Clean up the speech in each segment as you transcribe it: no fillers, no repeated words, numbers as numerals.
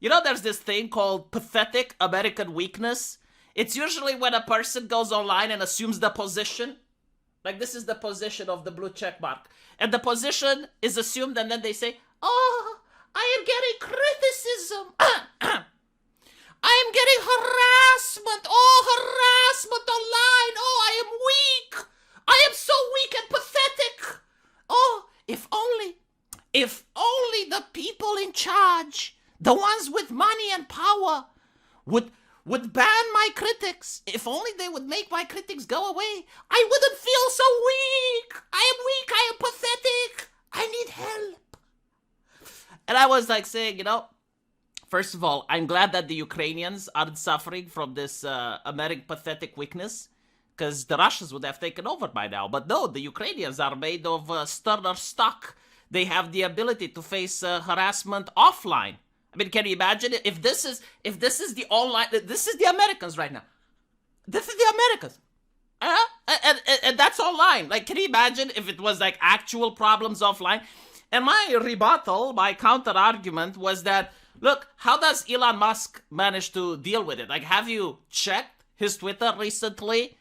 You know, there's this thing called pathetic American weakness. It's usually when a person goes online and assumes the position. Like, this is the position of the blue check mark. And the position is assumed, and then they say, oh, I am getting criticism. I am getting harassment. Oh, harassment online. Oh, I am weak. I am so weak and pathetic. Oh, if only the people in charge, the ones with money and power, would ban my critics. If only they would make my critics go away, I wouldn't feel so weak. I am weak. I am pathetic. I need help. And I was like saying, you know, first of all, I'm glad that the Ukrainians aren't suffering from this American pathetic weakness, because the Russians would have taken over by now. But no, the Ukrainians are made of sterner stock. They have the ability to face harassment offline. I mean, can you imagine if this is the online? This is the Americans right now. This is the Americans, and that's online. Like, can you imagine if it was like actual problems offline? And my rebuttal, my counter argument was that, look, how does Elon Musk manage to deal with it? Like, have you checked his Twitter recently?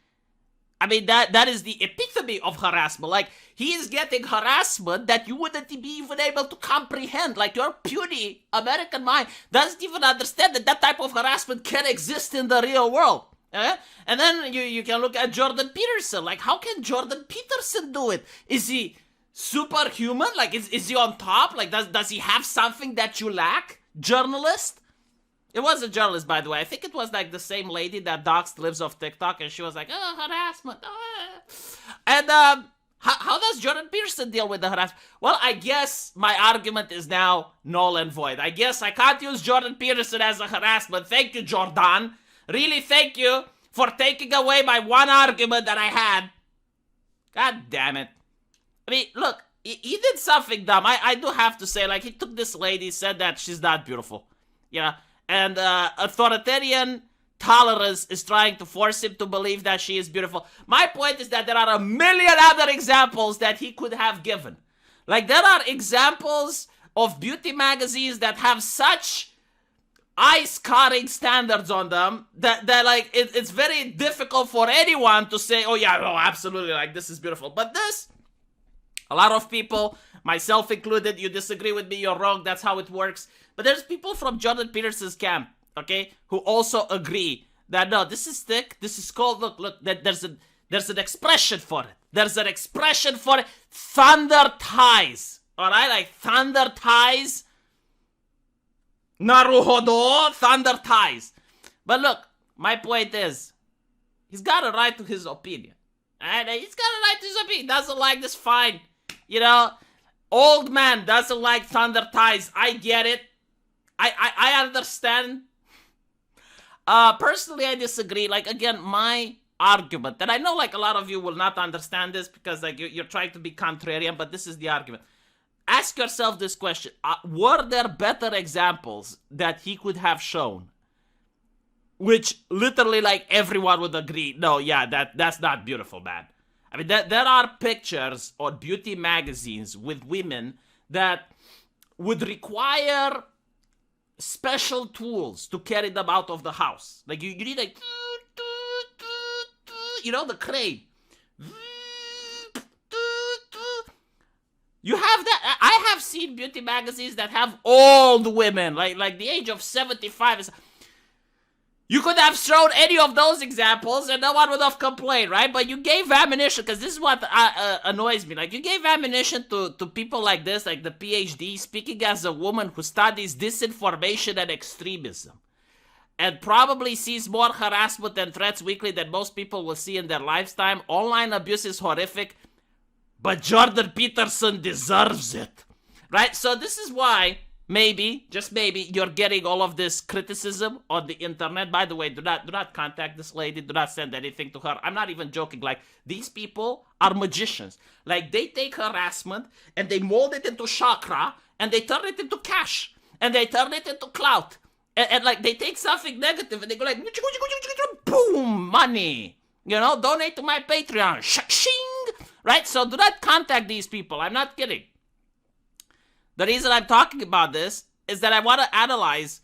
I mean, that is the epitome of harassment. Like, he is getting harassment that you wouldn't be even able to comprehend. Like, your puny American mind doesn't even understand that type of harassment can exist in the real world. And then you can look at Jordan Peterson. Like, how can Jordan Peterson do it? Is he superhuman? Like, is he on top? Like, does he have something that you lack? Journalist? It was a journalist, by the way. I think it was like the same lady that doxed lives off TikTok, and she was like, oh, harassment. And how does Jordan Peterson deal with the harassment? Well, I guess my argument is now null and void. I guess I can't use Jordan Peterson as a harassment. Thank you, Jordan. Really, thank you for taking away my one argument that I had. God damn it. I mean, look, he did something dumb. I do have to say, like, he took this lady, said that she's not beautiful. Yeah. And authoritarian tolerance is trying to force him to believe that she is beautiful. My point is that there are a million other examples that he could have given. Like, there are examples of beauty magazines that have such eye-scarring standards on them that like, it's very difficult for anyone to say, oh yeah, no, absolutely, like, this is beautiful. But this, a lot of people, myself included, you disagree with me, you're wrong, that's how it works. But there's people from Jordan Peterson's camp, okay, who also agree that, no, this is thick, this is cold, look, that there's an expression for it. There's an expression for it. Thunder ties, alright, like thunder ties. Naruhodo, thunder ties. But look, my point is, he's got a right to his opinion. And he's got a right to his opinion. He doesn't like this, fine. You know, old man doesn't like thunder ties. I get it. I understand. Personally, I disagree. Like, again, my argument, and I know, like, a lot of you will not understand this because, like, you're trying to be contrarian, but this is the argument. Ask yourself this question. Were there better examples that he could have shown? Which literally, like, everyone would agree, no, yeah, that's not beautiful, man. I mean, there are pictures on beauty magazines with women that would require special tools to carry them out of the house. Like, you need, like, you know, the crane. You have that. I have seen beauty magazines that have old women, like the age of 75. You could have shown any of those examples and no one would have complained, right? But you gave ammunition, because this is what annoys me. Like, you gave ammunition to people like this, like the PhD, speaking as a woman who studies disinformation and extremism, and probably sees more harassment and threats weekly than most people will see in their lifetime. Online abuse is horrific, but Jordan Peterson deserves it, right? So this is why, maybe, just maybe, you're getting all of this criticism on the internet. By the way, do not contact this lady. Do not send anything to her. I'm not even joking. Like, these people are magicians. Like, they take harassment and they mold it into chakra and they turn it into cash and they turn it into clout. And like, they take something negative and they go like, boom, money. You know, donate to my Patreon. Shing. Right? So do not contact these people. I'm not kidding. The reason I'm talking about this is that I want to analyze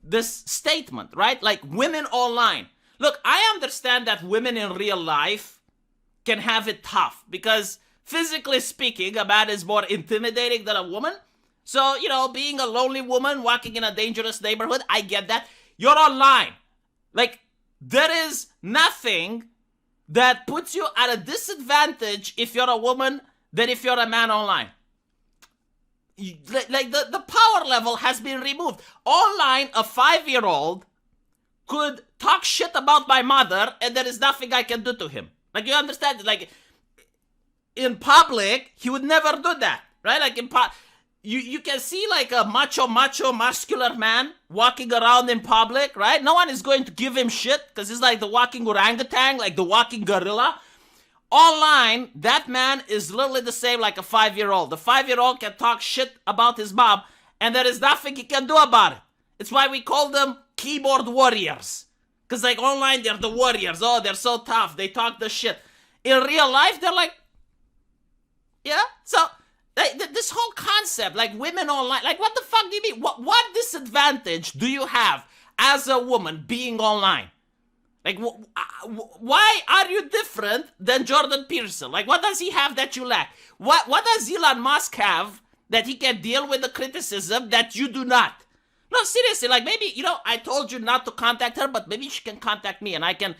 this statement, right? Like women online. Look, I understand that women in real life can have it tough because physically speaking, a man is more intimidating than a woman. So, being a lonely woman walking in a dangerous neighborhood, I get that. You're online. Like, there is nothing that puts you at a disadvantage if you're a woman than if you're a man online. Like the power level has been removed. Online, a 5-year-old could talk shit about my mother and there is nothing I can do to him. Like, you understand? Like, in public, he would never do that, right? Like, you can see like a macho, muscular man walking around in public, right? No one is going to give him shit because he's like the walking orangutan, like the walking gorilla. Online, that man is literally the same like a 5-year-old. The 5-year-old can talk shit about his mom, and there is nothing he can do about it. It's why we call them keyboard warriors. Because like online, they're the warriors. Oh, they're so tough. They talk the shit. In real life, they're like, yeah. So this whole concept, like women online, like what the fuck do you mean? What disadvantage do you have as a woman being online? Like, why are you different than Jordan Peterson? Like, what does he have that you lack? What does Elon Musk have that he can deal with the criticism that you do not? No, seriously, like maybe, I told you not to contact her, but maybe she can contact me and I can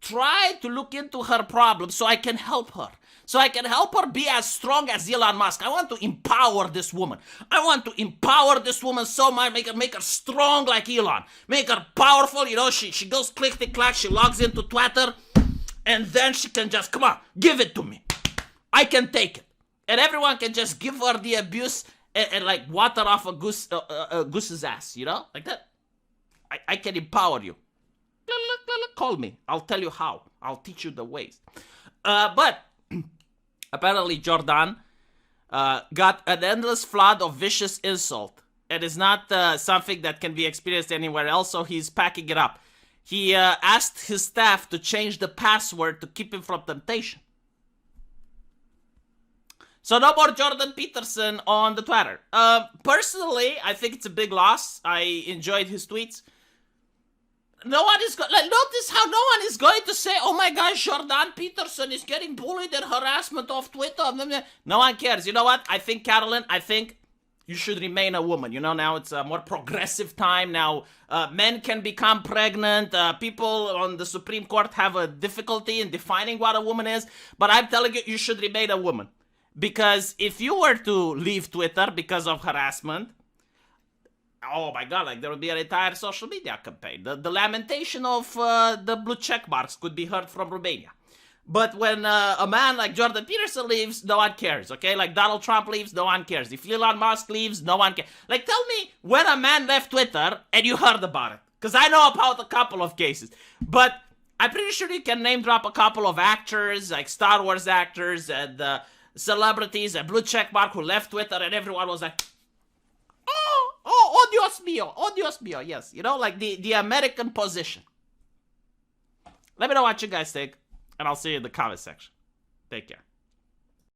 try to look into her problem so I can help her. So I can help her be as strong as Elon Musk. I want to empower this woman. I want to empower this woman so much, make her strong like Elon. Make her powerful, she goes click-clack, she logs into Twitter, and then she can just, come on, give it to me. I can take it. And everyone can just give her the abuse and like water off a goose's ass, like that. I can empower you. Call me. I'll tell you how. I'll teach you the ways. But apparently Jordan got an endless flood of vicious insult. It is not something that can be experienced anywhere else, so he's packing it up. He asked his staff to change the password to keep him from temptation. So no more Jordan Peterson on the Twitter. Personally, I think it's a big loss. I enjoyed his tweets. No one is notice how no one is going to say, oh my gosh, Jordan Peterson is getting bullied and harassment off Twitter. No one cares. You know what? I think, Carolyn, you should remain a woman. Now it's a more progressive time. Now men can become pregnant. People on the Supreme Court have a difficulty in defining what a woman is. But I'm telling you, you should remain a woman. Because if you were to leave Twitter because of harassment, oh my God, like there would be an entire social media campaign. The lamentation of the blue check marks could be heard from Romania. But when a man like Jordan Peterson leaves, no one cares, okay? Like Donald Trump leaves, no one cares. If Elon Musk leaves, no one cares. Like tell me when a man left Twitter and you heard about it. Because I know about a couple of cases. But I'm pretty sure you can name drop a couple of actors, like Star Wars actors and celebrities and blue check mark who left Twitter and everyone was like, oh, Dios mío, yes. Like the American position. Let me know what you guys think, and I'll see you in the comment section. Take care.